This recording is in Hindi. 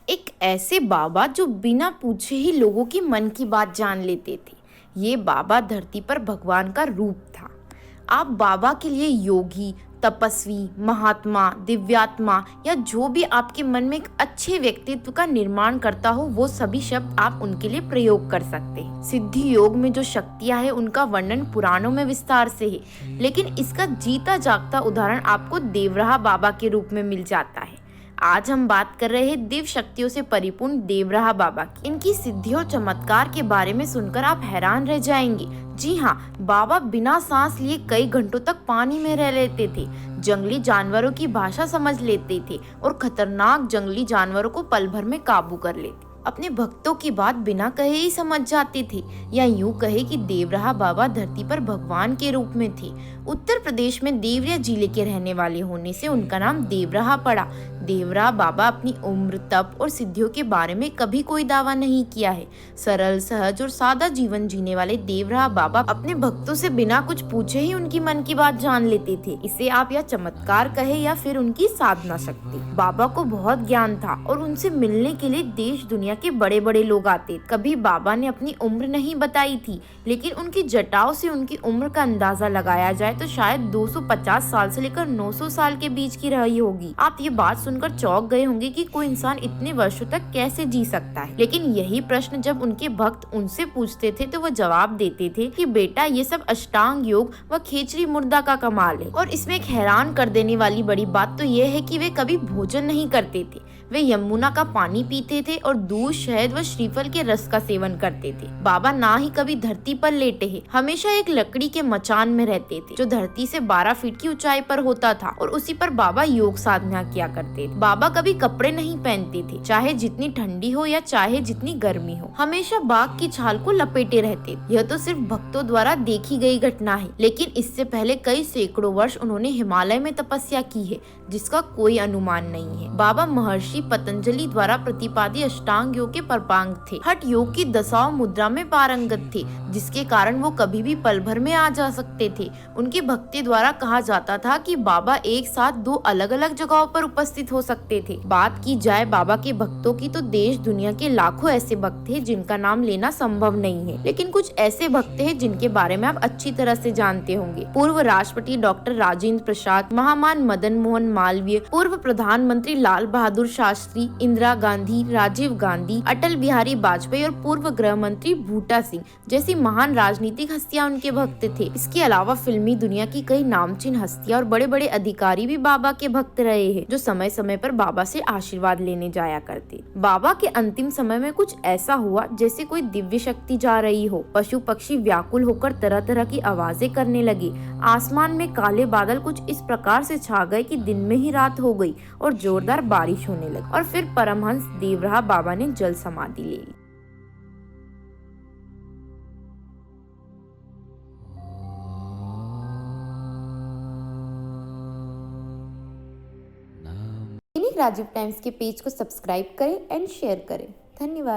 एक ऐसे बाबा जो बिना पूछे ही लोगों की मन की बात जान लेते थे। ये बाबा धरती पर भगवान का रूप था। आप बाबा के लिए योगी, तपस्वी, महात्मा, दिव्यात्मा या जो भी आपके मन में एक अच्छे व्यक्तित्व का निर्माण करता हो, वो सभी शब्द आप उनके लिए प्रयोग कर सकते हैं। सिद्धि योग में जो शक्तियां हैं उनका वर्णन पुराणों में विस्तार से है, लेकिन इसका जीता जागता उदाहरण आपको देवराहा बाबा के रूप में मिल जाता है। आज हम बात कर रहे हैं दिव्य शक्तियों से परिपूर्ण देवराहा बाबा की। इनकी सिद्धि और चमत्कार के बारे में सुनकर आप हैरान रह जाएंगे। जी हाँ, बाबा बिना सांस लिए कई घंटों तक पानी में रह लेते थे, जंगली जानवरों की भाषा समझ लेते थे और खतरनाक जंगली जानवरों को पल भर में काबू कर लेते। अपने भक्तों की बात बिना कहे ही समझ जाते थे, या यूं कहे कि देवराहा बाबा धरती पर भगवान के रूप में थे। उत्तर प्रदेश में देवरिया जिले के रहने वाले होने से उनका नाम देवराहा पड़ा। देवराहा बाबा अपनी उम्र, तप और सिद्धियों के बारे में कभी कोई दावा नहीं किया है। सरल, सहज और सादा जीवन जीने वाले देवराहा बाबा अपने भक्तों से बिना कुछ पूछे ही उनकी मन की बात जान लेते थे। इसे आप या चमत्कार कहे या फिर उनकी साधना शक्ति। बाबा को बहुत ज्ञान था और उनसे मिलने के लिए देश दुनिया के बड़े बड़े लोग आते। कभी बाबा ने अपनी उम्र नहीं बताई थी, लेकिन उनकी जटाओं से उनकी उम्र का अंदाजा लगाया जाए तो शायद 250 साल से लेकर 900 साल के बीच की रही होगी। आप ये बात सुनकर चौंक गए होंगे कि कोई इंसान इतने वर्षों तक कैसे जी सकता है। लेकिन यही प्रश्न जब उनके भक्त उनसे पूछते थे तो वो जवाब देते थे कि बेटा, ये सब अष्टांग योग व खेचरी मुर्दा का कमाल है। और इसमें एक हैरान कर देने वाली बड़ी बात तो ये है कि वे कभी भोजन नहीं करते थे। वे यमुना का पानी पीते थे और दूध, शहद व श्रीफल के रस का सेवन करते थे। बाबा ना ही कभी धरती पर लेटे हैं, हमेशा एक लकड़ी के मचान में रहते थे जो धरती से 12 फीट की ऊंचाई पर होता था, और उसी पर बाबा योग साधना किया करते थे। बाबा कभी कपड़े नहीं पहनते थे, चाहे जितनी ठंडी हो या चाहे जितनी गर्मी हो, हमेशा बाघ की छाल को लपेटे रहते। यह तो सिर्फ भक्तों द्वारा देखी गई घटना है, लेकिन इससे पहले कई सैकड़ों वर्ष उन्होंने हिमालय में तपस्या की है, जिसका कोई अनुमान नहीं है। बाबा महर्षि पतंजलि द्वारा प्रतिपादित अष्टांग योग के परपांग थे। हठ योग की दशाओं मुद्रा में पारंगत थे, जिसके कारण वो कभी भी पल भर में आ जा सकते थे। उनकी भक्ति द्वारा कहा जाता था कि बाबा एक साथ 2 अलग अलग जगहों पर उपस्थित हो सकते थे। बात की जाए बाबा के भक्तों की तो देश दुनिया के लाखों ऐसे भक्त हैं जिनका नाम लेना संभव नहीं है, लेकिन कुछ ऐसे भक्त हैं जिनके बारे में आप अच्छी तरह से जानते होंगे। पूर्व राष्ट्रपति डॉक्टर राजेंद्र प्रसाद, महामहिम मदन मोहन मालवीय, पूर्व प्रधानमंत्री लाल बहादुर शास्त्री, इंदिरा गांधी, राजीव गांधी, अटल बिहारी वाजपेयी और पूर्व गृह मंत्री बूटा सिंह जैसी महान राजनीतिक हस्तियां उनके भक्त थे। इसके अलावा फिल्मी दुनिया की कई नामचीन हस्तियां और बड़े बड़े अधिकारी भी बाबा के भक्त रहे हैं, जो समय समय पर बाबा से आशीर्वाद लेने जाया करते। बाबा के अंतिम समय में कुछ ऐसा हुआ जैसे कोई दिव्य शक्ति जा रही हो। पशु पक्षी व्याकुल होकर तरह तरह की आवाजें करने लगे। आसमान में काले बादल कुछ इस प्रकार से छा गए कि दिन में ही रात हो गई और जोरदार बारिश होने लगी। और फिर परमहंस देवराहा बाबा ने जल समाधि ले ली। दैनिक राजीव टाइम्स के पेज को सब्सक्राइब करें एंड शेयर करें। धन्यवाद।